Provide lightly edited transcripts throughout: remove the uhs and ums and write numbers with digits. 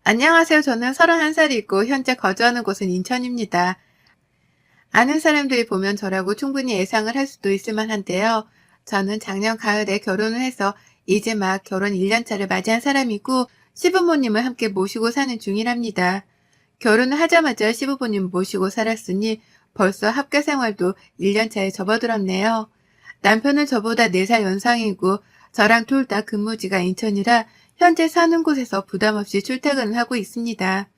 안녕하세요. 저는 31살이고 현재 거주하는 곳은 인천입니다. 아는 사람들이 보면 저라고 충분히 예상을 할 수도 있을 만한데요. 저는 작년 가을에 결혼을 해서 이제 막 결혼 1년 차를 맞이한 사람이고 시부모님을 함께 모시고 사는 중이랍니다. 결혼을 하자마자 시부모님 모시고 살았으니 벌써 합가 생활도 1년 차에 접어들었네요. 남편은 저보다 4살 연상이고 저랑 둘 다 근무지가 인천이라 현재 사는 곳에서 부담 없이 출퇴근을 하고 있습니다.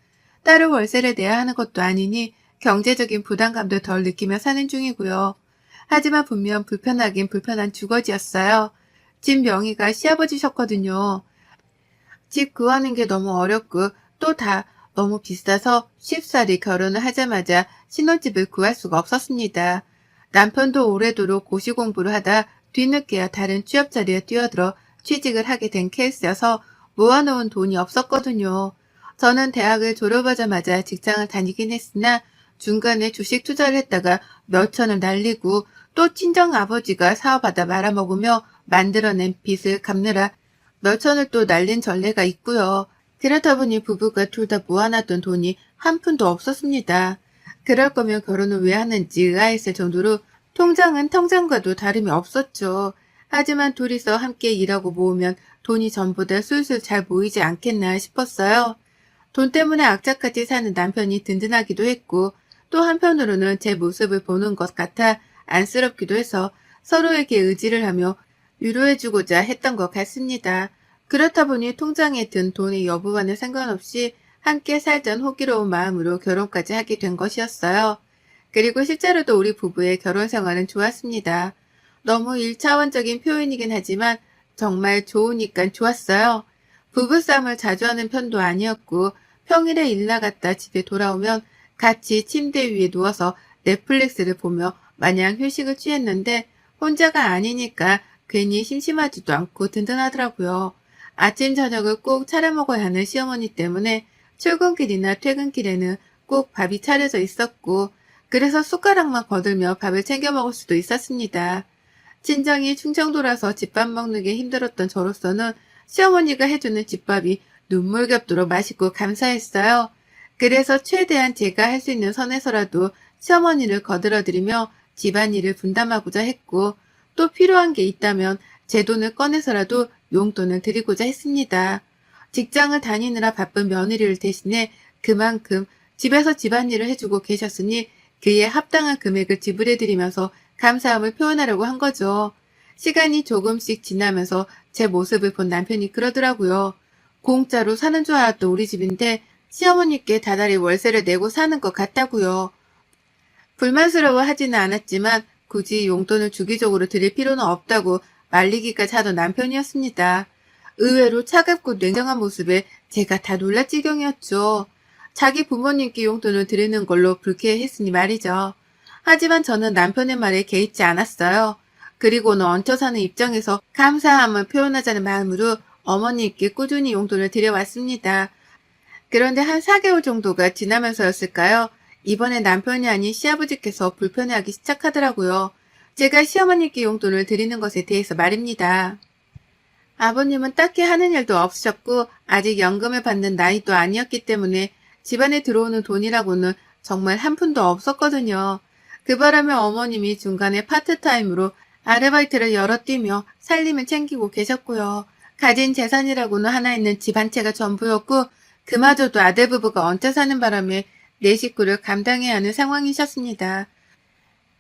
따로 월세를 내야 하는 것도 아니니 경제적인 부담감도 덜 느끼며 사는 중이고요. 하지만 분명 불편하긴 불편한 주거지였어요. 집 명의가 시아버지셨거든요. 집 구하는 게 너무 어렵고 또 다 너무 비싸서 쉽사리 결혼을 하자마자 신혼집을 구할 수가 없었습니다. 남편도 오래도록 고시 공부를 하다 뒤늦게야 다른 취업 자리에 뛰어들어 취직을 하게 된 케이스여서 모아놓은 돈이 없었거든요. 저는 대학을 졸업하자마자 직장을 다니긴 했으나 중간에 주식 투자를 했다가 몇 천을 날리고 또 친정 아버지가 사업하다 말아먹으며 만들어낸 빚을 갚느라 몇 천을 또 날린 전례가 있고요. 그렇다 보니 부부가 둘 다 모아놨던 돈이 한 푼도 없었습니다. 그럴 거면 결혼을 왜 하는지 의아했을 정도로 통장은 통장과도 다름이 없었죠. 하지만 둘이서 함께 일하고 모으면 돈이 전보다 술술 잘 모이지 않겠나 싶었어요. 돈 때문에 악착같이 사는 남편이 든든하기도 했고 또 한편으로는 제 모습을 보는 것 같아 안쓰럽기도 해서 서로에게 의지를 하며 위로해주고자 했던 것 같습니다. 그렇다 보니 통장에 든 돈의 여부와는 상관없이 함께 살던 호기로운 마음으로 결혼까지 하게 된 것이었어요. 그리고 실제로도 우리 부부의 결혼 생활은 좋았습니다. 너무 일차원적인 표현이긴 하지만 정말 좋으니까 좋았어요. 부부싸움을 자주 하는 편도 아니었고 평일에 일 나갔다 집에 돌아오면 같이 침대 위에 누워서 넷플릭스를 보며 마냥 휴식을 취했는데 혼자가 아니니까 괜히 심심하지도 않고 든든하더라고요. 아침 저녁을 꼭 차려 먹어야 하는 시어머니 때문에 출근길이나 퇴근길에는 꼭 밥이 차려져 있었고 그래서 숟가락만 거들며 밥을 챙겨 먹을 수도 있었습니다. 친정이 충청도라서 집밥 먹는 게 힘들었던 저로서는 시어머니가 해주는 집밥이 눈물겹도록 맛있고 감사했어요. 그래서 최대한 제가 할 수 있는 선에서라도 시어머니를 거들어드리며 집안일을 분담하고자 했고 또 필요한 게 있다면 제 돈을 꺼내서라도 용돈을 드리고자 했습니다. 직장을 다니느라 바쁜 며느리를 대신해 그만큼 집에서 집안일을 해주고 계셨으니 그에 합당한 금액을 지불해드리면서 감사함을 표현하려고 한 거죠. 시간이 조금씩 지나면서 제 모습을 본 남편이 그러더라고요. 공짜로 사는 줄 알았던 우리 집인데 시어머니께 다달이 월세를 내고 사는 것 같다고요. 불만스러워 하지는 않았지만 굳이 용돈을 주기적으로 드릴 필요는 없다고 말리기까지 하던 남편이었습니다. 의외로 차갑고 냉정한 모습에 제가 다 놀랄 지경이었죠. 자기 부모님께 용돈을 드리는 걸로 불쾌했으니 말이죠. 하지만 저는 남편의 말에 개의치 않았어요. 그리고는 얹혀 사는 입장에서 감사함을 표현하자는 마음으로 어머니께 꾸준히 용돈을 드려왔습니다. 그런데 한 4개월 정도가 지나면서였을까요? 이번에 남편이 아닌 시아버지께서 불편해하기 시작하더라고요. 제가 시어머니께 용돈을 드리는 것에 대해서 말입니다. 아버님은 딱히 하는 일도 없으셨고 아직 연금을 받는 나이도 아니었기 때문에 집안에 들어오는 돈이라고는 정말 한 푼도 없었거든요. 그 바람에 어머님이 중간에 파트타임으로 아르바이트를 여러 뛰며 살림을 챙기고 계셨고요. 가진 재산이라고는 하나 있는 집 한 채가 전부였고 그마저도 아들 부부가 얹혀 사는 바람에 네 식구를 감당해야 하는 상황이셨습니다.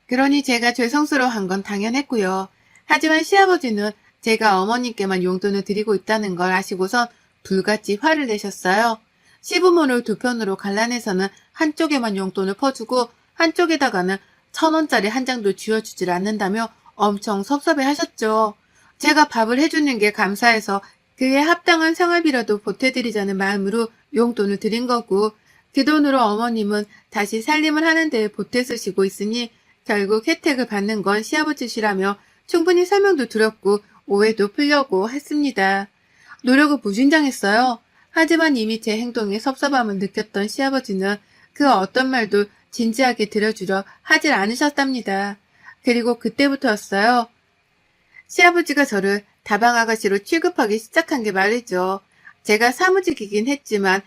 그러니 제가 죄송스러워한 건 당연했고요. 하지만 시아버지는 제가 어머님께만 용돈을 드리고 있다는 걸 아시고선 불같이 화를 내셨어요. 시부모를 두 편으로 갈라내서는 한쪽에만 용돈을 퍼주고 한쪽에다가는 1,000원짜리 한 장도 쥐어주질 않는다며 엄청 섭섭해 하셨죠. 제가 밥을 해주는 게 감사해서 그에 합당한 생활비라도 보태드리자는 마음으로 용돈을 드린 거고 그 돈으로 어머님은 다시 살림을 하는 데 보태 쓰시고 있으니 결국 혜택을 받는 건 시아버지시라며 충분히 설명도 드렸고 오해도 풀려고 했습니다. 노력을 무진장했어요. 하지만 이미 제 행동에 섭섭함을 느꼈던 시아버지는 그 어떤 말도 진지하게 들어주려 하질 않으셨답니다. 그리고 그때부터였어요. 시아버지가 저를 다방 아가씨로 취급하기 시작한 게 말이죠. 제가 사무직이긴 했지만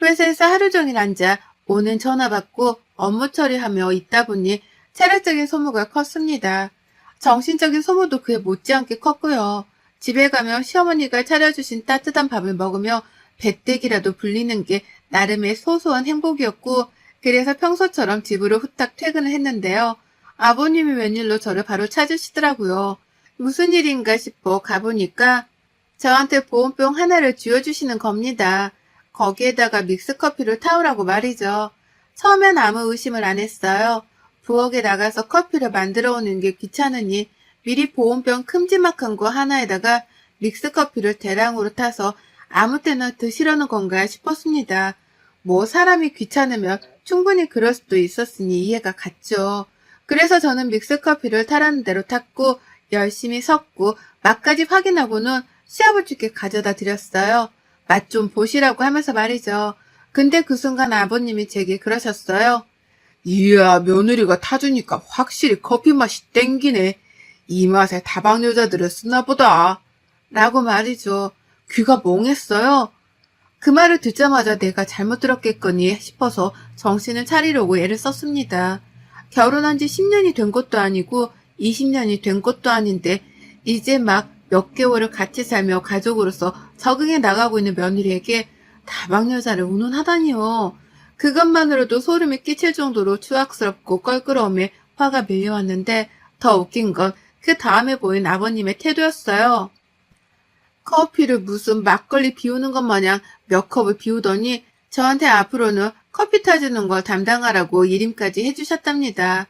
회사에서 하루 종일 앉아 오는 전화 받고 업무 처리하며 있다 보니 체력적인 소모가 컸습니다. 정신적인 소모도 그에 못지않게 컸고요. 집에 가면 시어머니가 차려주신 따뜻한 밥을 먹으며 배때기라도 불리는 게 나름의 소소한 행복이었고, 그래서 평소처럼 집으로 후딱 퇴근을 했는데요. 아버님이 웬일로 저를 바로 찾으시더라고요. 무슨 일인가 싶어 가보니까 저한테 보온병 하나를 쥐어주시는 겁니다. 거기에다가 믹스커피를 타오라고 말이죠. 처음엔 아무 의심을 안 했어요. 부엌에 나가서 커피를 만들어 오는 게 귀찮으니 미리 보온병 큼지막한 거 하나에다가 믹스커피를 대량으로 타서 아무 때나 드시려는 건가 싶었습니다. 뭐 사람이 귀찮으면 충분히 그럴 수도 있었으니 이해가 갔죠. 그래서 저는 믹스커피를 타라는 대로 탔고 열심히 섞고 맛까지 확인하고는 시아버지께 가져다 드렸어요. 맛 좀 보시라고 하면서 말이죠. 근데 그 순간 아버님이 제게 그러셨어요. 이야, 며느리가 타주니까 확실히 커피 맛이 땡기네. 이 맛에 다방 여자들은 쓰나 보다. 라고 말이죠. 귀가 멍했어요. 그 말을 듣자마자 내가 잘못 들었겠거니 싶어서 정신을 차리려고 애를 썼습니다. 결혼한 지 10년이 된 것도 아니고 20년이 된 것도 아닌데 이제 막 몇 개월을 같이 살며 가족으로서 적응해 나가고 있는 며느리에게 다방 여자를 운운하다니요. 그것만으로도 소름이 끼칠 정도로 추악스럽고 껄끄러움에 화가 밀려왔는데 더 웃긴 건 그 다음에 보인 아버님의 태도였어요. 커피를 무슨 막걸리 비우는 것 마냥 몇 컵을 비우더니 저한테 앞으로는 커피 타주는 걸 담당하라고 일임까지 해주셨답니다.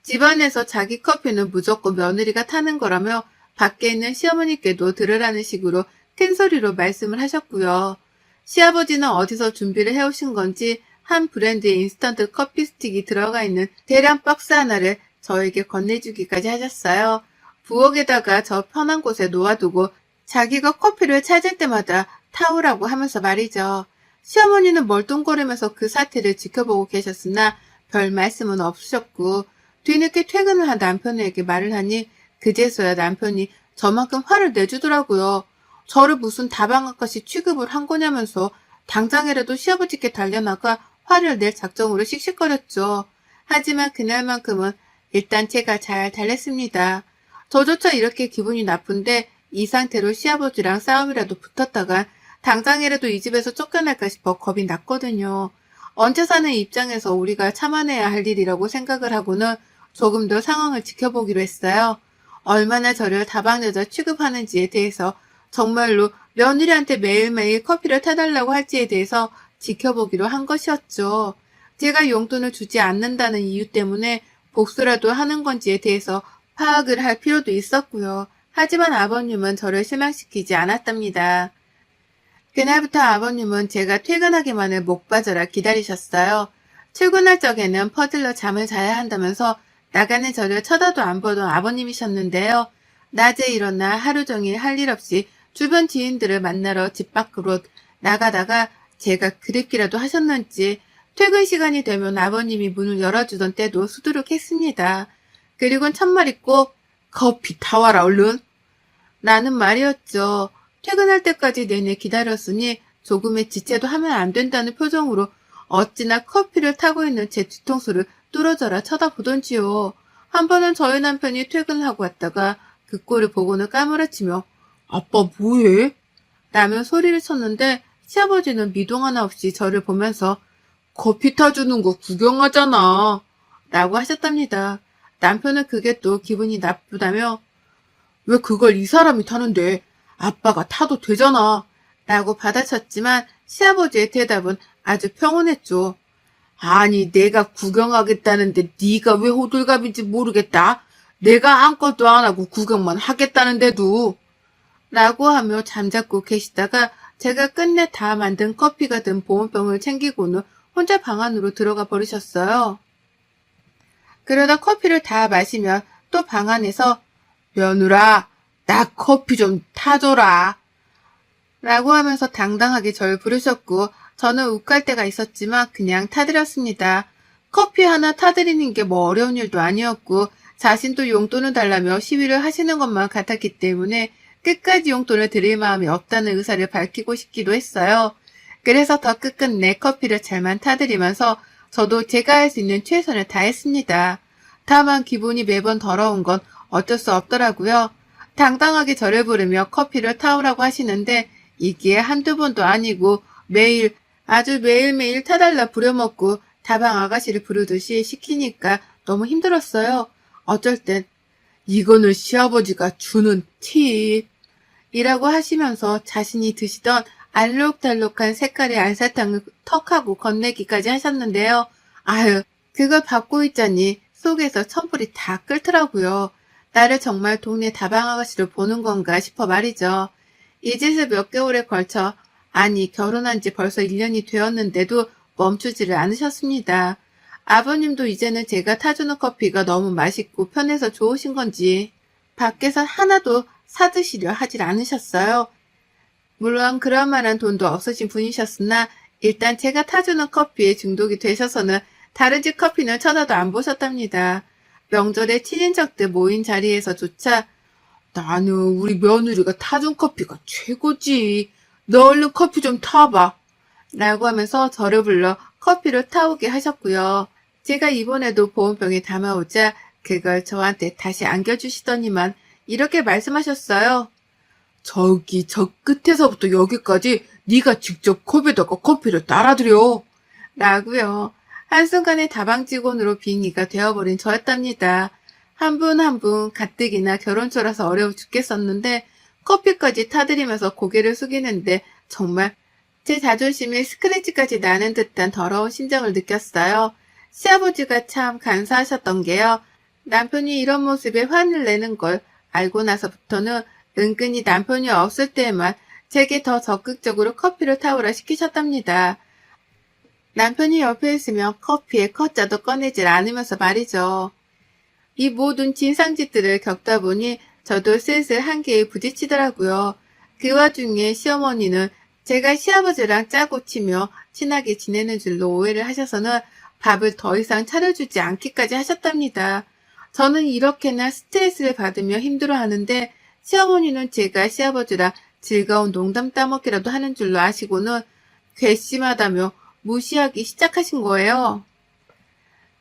집안에서 자기 커피는 무조건 며느리가 타는 거라며 밖에 있는 시어머니께도 들으라는 식으로 큰 소리로 말씀을 하셨고요. 시아버지는 어디서 준비를 해오신 건지 한 브랜드의 인스턴트 커피 스틱이 들어가 있는 대량 박스 하나를 저에게 건네주기까지 하셨어요. 부엌에다가 저 편한 곳에 놓아두고 자기가 커피를 찾을 때마다 타오라고 하면서 말이죠. 시어머니는 멀뚱거리면서 그 사태를 지켜보고 계셨으나 별 말씀은 없으셨고, 뒤늦게 퇴근을 한 남편에게 말을 하니 그제서야 남편이 저만큼 화를 내주더라고요. 저를 무슨 다방아까시 취급을 한 거냐면서 당장이라도 시아버지께 달려나가 화를 낼 작정으로 씩씩거렸죠. 하지만 그날만큼은 일단 제가 잘 달랬습니다. 저조차 이렇게 기분이 나쁜데 이 상태로 시아버지랑 싸움이라도 붙었다간 당장이라도 이 집에서 쫓겨날까 싶어 겁이 났거든요. 얹혀 사는 입장에서 우리가 참아내야 할 일이라고 생각을 하고는 조금 더 상황을 지켜보기로 했어요. 얼마나 저를 다방여자 취급하는지에 대해서, 정말로 며느리한테 매일매일 커피를 타달라고 할지에 대해서 지켜보기로 한 것이었죠. 제가 용돈을 주지 않는다는 이유 때문에 복수라도 하는 건지에 대해서 파악을 할 필요도 있었고요. 하지만 아버님은 저를 실망시키지 않았답니다. 그날부터 아버님은 제가 퇴근하기만을 목 빠져라 기다리셨어요. 출근할 적에는 퍼질러 잠을 자야 한다면서 나가는 저를 쳐다도 안 보던 아버님이셨는데요. 낮에 일어나 하루 종일 할 일 없이 주변 지인들을 만나러 집 밖으로 나가다가 제가 그립기라도 하셨는지 퇴근 시간이 되면 아버님이 문을 열어주던 때도 수두룩했습니다. 그리곤 첫말이 꼭 커피 타와라 얼른 라는 말이었죠. 퇴근할 때까지 내내 기다렸으니 조금의 지체도 하면 안 된다는 표정으로 어찌나 커피를 타고 있는 제 뒤통수를 뚫어져라 쳐다보던지요. 한 번은 저희 남편이 퇴근하고 왔다가 그 꼴을 보고는 까무라치며 아빠 뭐해? 라며 소리를 쳤는데 시아버지는 미동 하나 없이 저를 보면서 커피 타주는 거 구경하잖아 라고 하셨답니다. 남편은 그게 또 기분이 나쁘다며 왜 그걸 이 사람이 타는데 아빠가 타도 되잖아 라고 받아쳤지만 시아버지의 대답은 아주 평온했죠. 아니 내가 구경하겠다는데 네가 왜 호들갑인지 모르겠다. 내가 아무것도 안 하고 구경만 하겠다는데도 라고 하며 잠자고 계시다가 제가 끝내 다 만든 커피가 든 보온병을 챙기고는 혼자 방 안으로 들어가 버리셨어요. 그러다 커피를 다 마시면 또 방 안에서 며느라 나 커피 좀 타줘라 라고 하면서 당당하게 절 부르셨고 저는 욱할 때가 있었지만 그냥 타드렸습니다. 커피 하나 타드리는 게 뭐 어려운 일도 아니었고 자신도 용돈을 달라며 시위를 하시는 것만 같았기 때문에 끝까지 용돈을 드릴 마음이 없다는 의사를 밝히고 싶기도 했어요. 그래서 더 끝끝내 커피를 잘만 타드리면서 저도 제가 할 수 있는 최선을 다했습니다. 다만 기분이 매번 더러운 건 어쩔 수 없더라고요. 당당하게 저를 부르며 커피를 타오라고 하시는데 이게 한두 번도 아니고 매일 아주 매일매일 타달라 부려먹고 다방 아가씨를 부르듯이 시키니까 너무 힘들었어요. 어쩔 땐 이거는 시아버지가 주는 팁 이라고 하시면서 자신이 드시던 알록달록한 색깔의 알사탕을 턱하고 건네기까지 하셨는데요. 아유, 그걸 받고 있자니 속에서 천불이 다 끓더라고요. 나를 정말 동네 다방 아가씨로 보는 건가 싶어 말이죠. 이 짓을 몇 개월에 걸쳐, 아니 결혼한 지 벌써 1년이 되었는데도 멈추지를 않으셨습니다. 아버님도 이제는 제가 타주는 커피가 너무 맛있고 편해서 좋으신 건지 밖에서 하나도 사드시려 하질 않으셨어요. 물론 그럴 만한 돈도 없으신 분이셨으나 일단 제가 타주는 커피에 중독이 되셔서는 다른 집 커피는 쳐다도 안 보셨답니다. 명절에 친인척들 모인 자리에서조차 나는 우리 며느리가 타준 커피가 최고지. 너 얼른 커피 좀 타봐. 라고 하면서 저를 불러 커피를 타오게 하셨고요. 제가 이번에도 보온병에 담아오자 그걸 저한테 다시 안겨주시더니만 이렇게 말씀하셨어요. 저기 저 끝에서부터 여기까지 네가 직접 컵에다가 커피를 따라드려. 라고요. 한순간에 다방 직원으로 빙의가 되어버린 저였답니다. 한 분 한 분 가뜩이나 결혼초라서 어려워 죽겠었는데 커피까지 타드리면서 고개를 숙이는데 정말 제 자존심이 스크래치까지 나는 듯한 더러운 심정을 느꼈어요. 시아버지가 참 간사하셨던 게요. 남편이 이런 모습에 화를 내는 걸 알고 나서부터는 은근히 남편이 없을 때에만 제게 더 적극적으로 커피를 타오라 시키셨답니다. 남편이 옆에 있으면 커피에 컷자도 꺼내질 않으면서 말이죠. 이 모든 진상짓들을 겪다 보니 저도 슬슬 한계에 부딪히더라고요. 그 와중에 시어머니는 제가 시아버지랑 짜고 치며 친하게 지내는 줄로 오해를 하셔서는 밥을 더 이상 차려주지 않기까지 하셨답니다. 저는 이렇게나 스트레스를 받으며 힘들어하는데 시어머니는 제가 시아버지랑 즐거운 농담 따먹기라도 하는 줄로 아시고는 괘씸하다며 무시하기 시작하신 거예요.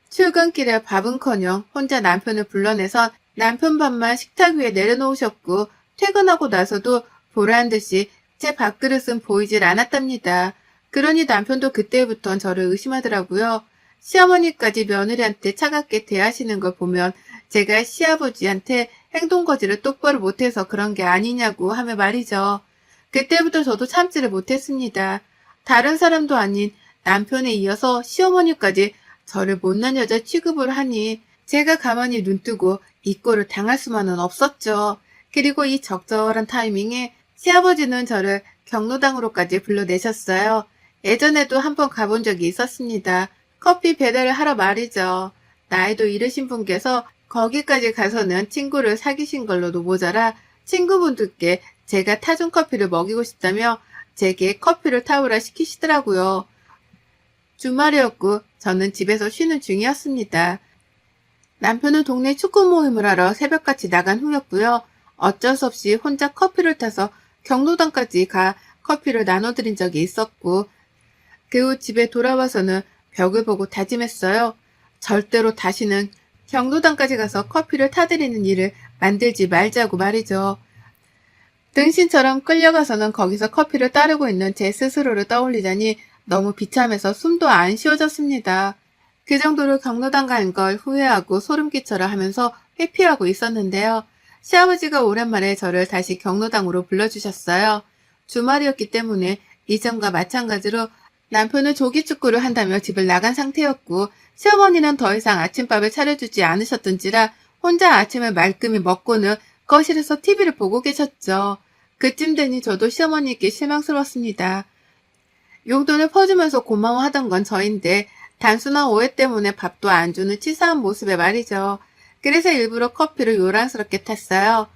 출근길에 밥은커녕 혼자 남편을 불러내서 남편 밥만 식탁 위에 내려놓으셨고 퇴근하고 나서도 보란듯이 제 밥그릇은 보이질 않았답니다. 그러니 남편도 그때부턴 저를 의심하더라고요. 시어머니까지 며느리한테 차갑게 대하시는 걸 보면 제가 시아버지한테 행동거지를 똑바로 못해서 그런 게 아니냐고 하며 말이죠. 그때부터 저도 참지를 못했습니다. 다른 사람도 아닌 남편에 이어서 시어머니까지 저를 못난 여자 취급을 하니 제가 가만히 눈뜨고 이 꼴을 당할 수만은 없었죠. 그리고 이 적절한 타이밍에 시아버지는 저를 경로당으로까지 불러내셨어요. 예전에도 한번 가본 적이 있었습니다. 커피 배달을 하러 말이죠. 나이도 이르신 분께서 거기까지 가서는 친구를 사귀신 걸로도 모자라 친구분들께 제가 타준 커피를 먹이고 싶다며 제게 커피를 타오라 시키시더라고요. 주말이었고 저는 집에서 쉬는 중이었습니다. 남편은 동네 축구 모임을 하러 새벽같이 나간 후였고요. 어쩔 수 없이 혼자 커피를 타서 경로당까지 가 커피를 나눠드린 적이 있었고 그 후 집에 돌아와서는 벽을 보고 다짐했어요. 절대로 다시는 경로당까지 가서 커피를 타드리는 일을 만들지 말자고 말이죠. 등신처럼 끌려가서는 거기서 커피를 따르고 있는 제 스스로를 떠올리자니 너무 비참해서 숨도 안 쉬어졌습니다. 그 정도로 경로당 간 걸 후회하고 소름 끼쳐라 하면서 회피하고 있었는데요. 시아버지가 오랜만에 저를 다시 경로당으로 불러주셨어요. 주말이었기 때문에 이전과 마찬가지로 남편은 조기축구를 한다며 집을 나간 상태였고 시어머니는 더 이상 아침밥을 차려주지 않으셨던지라 혼자 아침을 말끔히 먹고는 거실에서 TV를 보고 계셨죠. 그쯤 되니 저도 시어머니께 실망스러웠습니다. 용돈을 퍼주면서 고마워하던 건 저인데 단순한 오해 때문에 밥도 안 주는 치사한 모습에 말이죠. 그래서 일부러 커피를 요란스럽게 탔어요.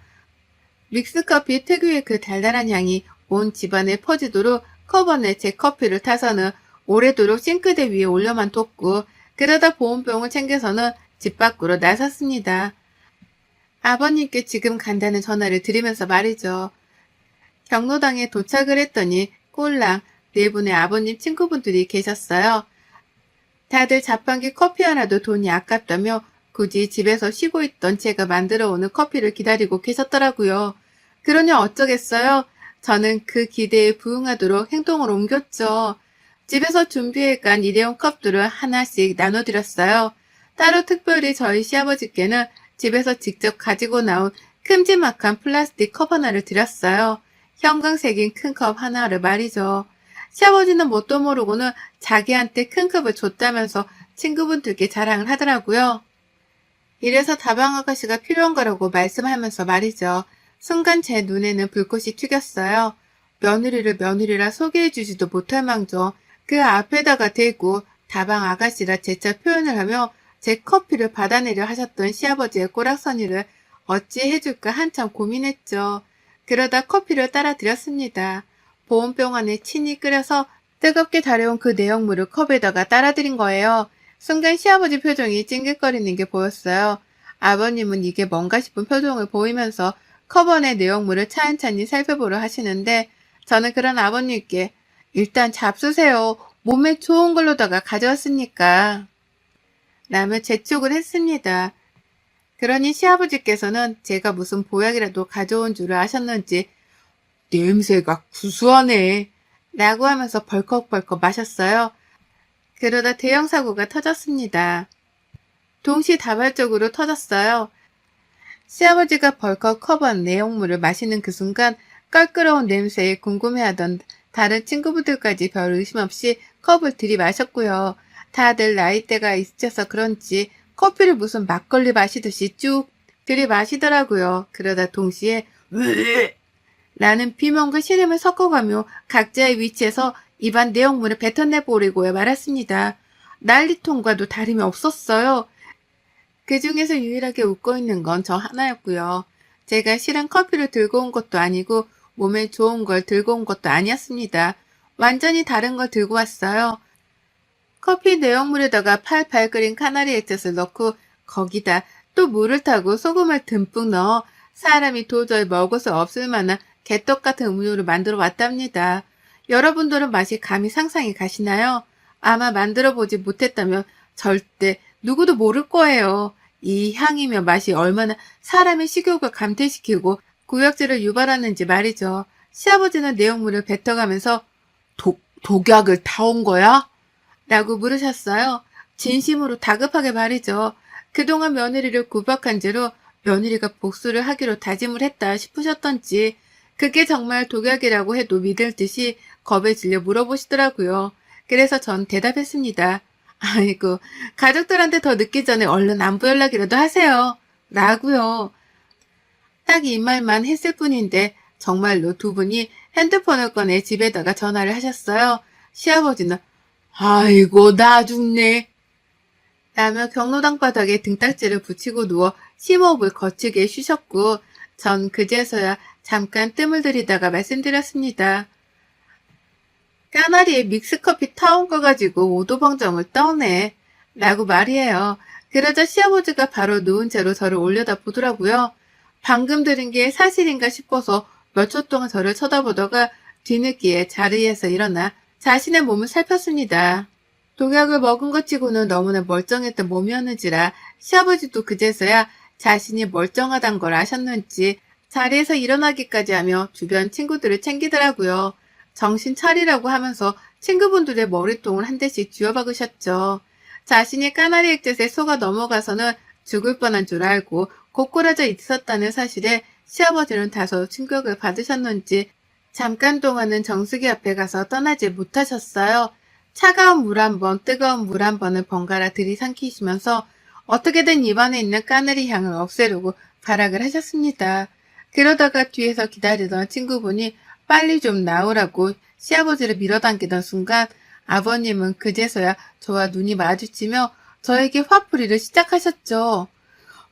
믹스커피 특유의 그 달달한 향이 온 집안에 퍼지도록 커버에 제 커피를 타서는 오래도록 싱크대 위에 올려만 뒀고 그러다 보온병을 챙겨서는 집 밖으로 나섰습니다. 아버님께 지금 간다는 전화를 드리면서 말이죠. 경로당에 도착을 했더니 꼴랑 네 분의 아버님 친구분들이 계셨어요. 다들 자판기 커피 하나도 돈이 아깝다며 굳이 집에서 쉬고 있던 제가 만들어 오는 커피를 기다리고 계셨더라고요. 그러니 어쩌겠어요? 저는 그 기대에 부응하도록 행동을 옮겼죠. 집에서 준비해 간 일회용 컵들을 하나씩 나눠드렸어요. 따로 특별히 저희 시아버지께는 집에서 직접 가지고 나온 큼지막한 플라스틱 컵 하나를 드렸어요. 형광색인 큰 컵 하나를 말이죠. 시아버지는 뭣도 모르고는 자기한테 큰 컵을 줬다면서 친구분들께 자랑을 하더라고요. 이래서 다방 아가씨가 필요한 거라고 말씀하면서 말이죠. 순간 제 눈에는 불꽃이 튀겼어요. 며느리를 며느리라 소개해주지도 못할 망정 그 앞에다가 대고 다방 아가씨라 재차 표현을 하며 제 커피를 받아내려 하셨던 시아버지의 꼬락서니를 어찌 해줄까 한참 고민했죠. 그러다 커피를 따라 드렸습니다. 보온병 안에 친히 끓여서 뜨겁게 달여온 그 내용물을 컵에다가 따라드린 거예요. 순간 시아버지 표정이 찡긋거리는 게 보였어요. 아버님은 이게 뭔가 싶은 표정을 보이면서 컵 안의 내용물을 차근차근히 살펴보려 하시는데 저는 그런 아버님께 일단 잡수세요. 몸에 좋은 걸로다가 가져왔으니까. 라며 재촉을 했습니다. 그러니 시아버지께서는 제가 무슨 보약이라도 가져온 줄을 아셨는지 냄새가 구수하네 라고 하면서 벌컥벌컥 마셨어요. 그러다 대형 사고가 터졌습니다. 동시다발적으로 터졌어요. 시아버지가 벌컥 커번 내용물을 마시는 그 순간 껄끄러운 냄새에 궁금해하던 다른 친구분들까지 별 의심 없이 컵을 들이마셨고요. 다들 나이대가 있으셔서 그런지 커피를 무슨 막걸리 마시듯이 쭉 들이마시더라고요. 그러다 동시에 으 라는 비명과 신음을 섞어가며 각자의 위치에서 입안 내용물을 뱉어내버리고 말았습니다. 난리통과도 다름이 없었어요. 그 중에서 유일하게 웃고 있는 건 저 하나였고요. 제가 실은 커피를 들고 온 것도 아니고 몸에 좋은 걸 들고 온 것도 아니었습니다. 완전히 다른 걸 들고 왔어요. 커피 내용물에다가 팔팔 끓인 카나리 액젓을 넣고 거기다 또 물을 타고 소금을 듬뿍 넣어 사람이 도저히 먹을 수 없을 만한 개떡 같은 음료를 만들어 왔답니다. 여러분들은 맛이 감히 상상이 가시나요? 아마 만들어 보지 못했다면 절대 누구도 모를 거예요. 이 향이며 맛이 얼마나 사람의 식욕을 감퇴시키고 구역질을 유발하는지 말이죠. 시아버지는 내용물을 뱉어가면서 독약을 타온 거야? 라고 물으셨어요. 진심으로 다급하게 말이죠. 그동안 며느리를 구박한 죄로 며느리가 복수를 하기로 다짐을 했다 싶으셨던지 그게 정말 독약이라고 해도 믿을 듯이 겁에 질려 물어보시더라고요. 그래서 전 대답했습니다. 아이고, 가족들한테 더 늦기 전에 얼른 안부 연락이라도 하세요. 라고요. 딱 이 말만 했을 뿐인데 정말로 두 분이 핸드폰을 꺼내 집에다가 전화를 하셨어요. 시아버지는 아이고 나 죽네 라며 경로당 바닥에 등딱지를 붙이고 누워 심호흡을 거치게 쉬셨고 전 그제서야 잠깐 뜸을 들이다가 말씀드렸습니다. 까나리에 믹스커피 타온 거 가지고 오도방정을 떠네 라고 말이에요. 그러자 시아버지가 바로 누운 채로 저를 올려다 보더라고요. 방금 들은 게 사실인가 싶어서 몇 초 동안 저를 쳐다보다가 뒤늦게 자리에서 일어나 자신의 몸을 살폈습니다. 독약을 먹은 것 치고는 너무나 멀쩡했던 몸이었는지라 시아버지도 그제서야 자신이 멀쩡하단 걸 아셨는지 자리에서 일어나기까지 하며 주변 친구들을 챙기더라고요. 정신 차리라고 하면서 친구분들의 머리통을 한 대씩 쥐어박으셨죠. 자신이 까나리 액젓에 속아 넘어가서는 죽을 뻔한 줄 알고 고꾸라져 있었다는 사실에 시아버지는 다소 충격을 받으셨는지 잠깐 동안은 정수기 앞에 가서 떠나지 못하셨어요. 차가운 물 한 번, 뜨거운 물 한 번을 번갈아 들이삼키시면서 어떻게든 입안에 있는 까나리 향을 없애려고 발악을 하셨습니다. 그러다가 뒤에서 기다리던 친구분이 빨리 좀 나오라고 시아버지를 밀어당기던 순간 아버님은 그제서야 저와 눈이 마주치며 저에게 화풀이를 시작하셨죠.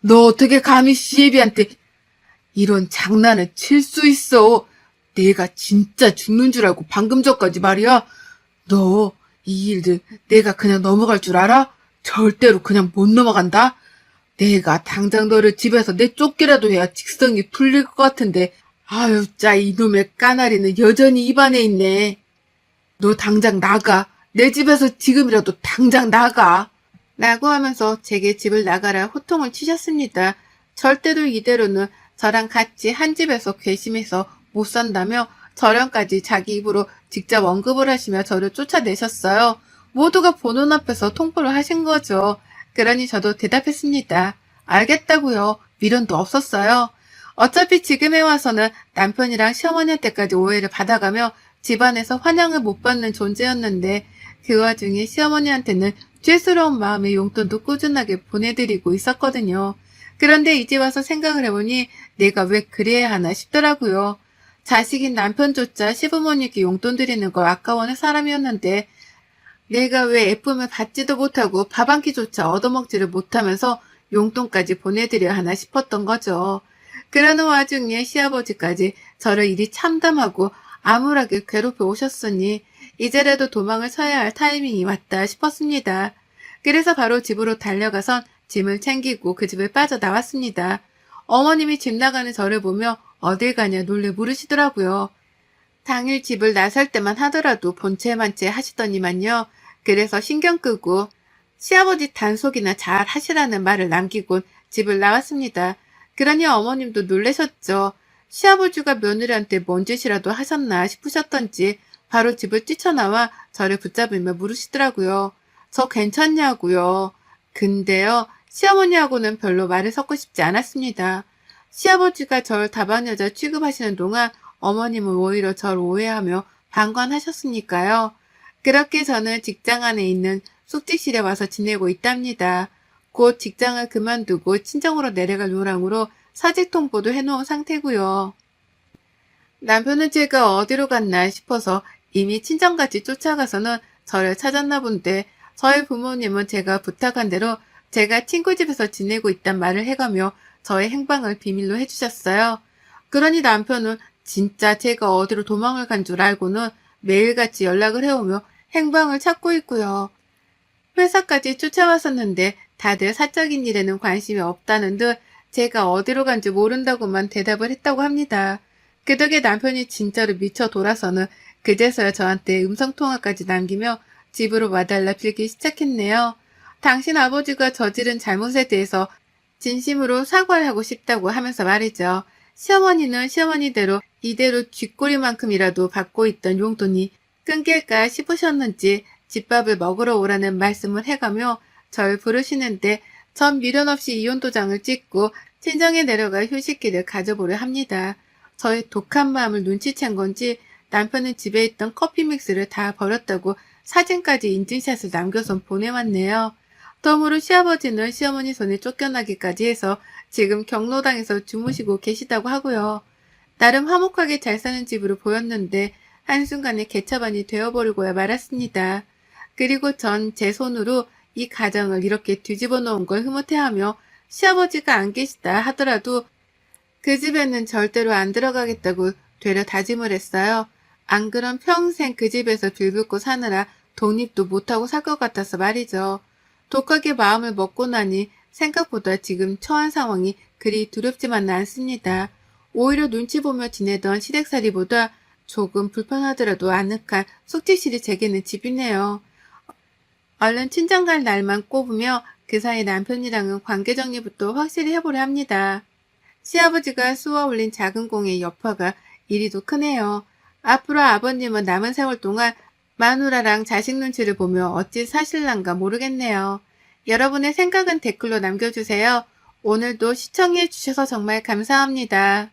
너 어떻게 감히 시애비한테 이런 장난을 칠 수 있어? 내가 진짜 죽는 줄 알고 방금 전까지 말이야. 너 이 일들 내가 그냥 넘어갈 줄 알아? 절대로 그냥 못 넘어간다. 내가 당장 너를 집에서 내쫓기라도 해야 직성이 풀릴 것 같은데 아유 짜 이놈의 까나리는 여전히 입안에 있네. 너 당장 나가. 내 집에서 지금이라도 당장 나가. 라고 하면서 제게 집을 나가라 호통을 치셨습니다. 절대로 이대로는 저랑 같이 한 집에서 괘씸해서 못 산다며 저령까지 자기 입으로 직접 언급을 하시며 저를 쫓아내셨어요. 모두가 보는 앞에서 통보를 하신 거죠. 그러니 저도 대답했습니다. 알겠다고요. 미련도 없었어요. 어차피 지금에 와서는 남편이랑 시어머니한테까지 오해를 받아가며 집안에서 환영을 못 받는 존재였는데 그 와중에 시어머니한테는 죄스러운 마음의 용돈도 꾸준하게 보내드리고 있었거든요. 그런데 이제 와서 생각을 해보니 내가 왜 그래야 하나 싶더라고요. 자식인 남편조차 시부모님께 용돈 드리는 걸 아까워하는 사람이었는데 내가 왜 예쁨을 받지도 못하고 밥 한 끼조차 얻어먹지를 못하면서 용돈까지 보내드려야 하나 싶었던 거죠. 그러는 와중에 시아버지까지 저를 이리 참담하고 암울하게 괴롭혀 오셨으니 이제라도 도망을 쳐야 할 타이밍이 왔다 싶었습니다. 그래서 바로 집으로 달려가선 짐을 챙기고 그 집을 빠져나왔습니다. 어머님이 집 나가는 저를 보며 어딜 가냐 놀래 물으시더라고요. 당일 집을 나설 때만 하더라도 본체만체 하시더니만요. 그래서 신경 끄고 시아버지 단속이나 잘 하시라는 말을 남기곤 집을 나왔습니다. 그러니 어머님도 놀라셨죠. 시아버지가 며느리한테 뭔 짓이라도 하셨나 싶으셨던지 바로 집을 뛰쳐나와 저를 붙잡으며 물으시더라고요. 저 괜찮냐고요. 근데요, 시어머니하고는 별로 말을 섞고 싶지 않았습니다. 시아버지가 절 다반 여자 취급하시는 동안 어머님은 오히려 절 오해하며 방관하셨으니까요. 그렇게 저는 직장 안에 있는 숙직실에 와서 지내고 있답니다. 곧 직장을 그만두고 친정으로 내려갈 요량으로 사직 통보도 해놓은 상태고요. 남편은 제가 어디로 갔나 싶어서 이미 친정같이 쫓아가서는 저를 찾았나 본데 저희 부모님은 제가 부탁한 대로 제가 친구 집에서 지내고 있단 말을 해가며 저의 행방을 비밀로 해주셨어요. 그러니 남편은 진짜 제가 어디로 도망을 간 줄 알고는 매일같이 연락을 해오며 행방을 찾고 있고요. 회사까지 쫓아왔었는데 다들 사적인 일에는 관심이 없다는 듯 제가 어디로 간지 모른다고만 대답을 했다고 합니다. 그 덕에 남편이 진짜로 미쳐 돌아서는 그제서야 저한테 음성통화까지 남기며 집으로 와달라 빌기 시작했네요. 당신 아버지가 저지른 잘못에 대해서 진심으로 사과를 하고 싶다고 하면서 말이죠. 시어머니는 시어머니대로 이대로 쥐꼬리만큼이라도 받고 있던 용돈이 끊길까 싶으셨는지 집밥을 먹으러 오라는 말씀을 해가며 절 부르시는데 전 미련 없이 이혼도장을 찍고 친정에 내려가 휴식기를 가져보려 합니다. 저의 독한 마음을 눈치챈 건지 남편은 집에 있던 커피 믹스를 다 버렸다고 사진까지 인증샷을 남겨서 보내왔네요. 덤으로 시아버지는 시어머니 손에 쫓겨나기까지 해서 지금 경로당에서 주무시고 계시다고 하고요. 나름 화목하게 잘 사는 집으로 보였는데 한순간에 개차반이 되어버리고야 말았습니다. 그리고 전 제 손으로 이 가정을 이렇게 뒤집어 놓은 걸 흐뭇해하며 시아버지가 안 계시다 하더라도 그 집에는 절대로 안 들어가겠다고 되려 다짐을 했어요. 안 그럼 평생 그 집에서 빌붙고 사느라 독립도 못하고 살 것 같아서 말이죠. 독하게 마음을 먹고 나니 생각보다 지금 처한 상황이 그리 두렵지만은 않습니다. 오히려 눈치 보며 지내던 시댁살이보다 조금 불편하더라도 아늑한 숙직실이 제게는 집이네요. 얼른 친정 갈 날만 꼽으며 그 사이 남편이랑은 관계 정리부터 확실히 해보려 합니다. 시아버지가 쏘아 올린 작은 공의 여파가 이리도 크네요. 앞으로 아버님은 남은 세월 동안 마누라랑 자식 눈치를 보며 어찌 사실란가 모르겠네요. 여러분의 생각은 댓글로 남겨주세요. 오늘도 시청해 주셔서 정말 감사합니다.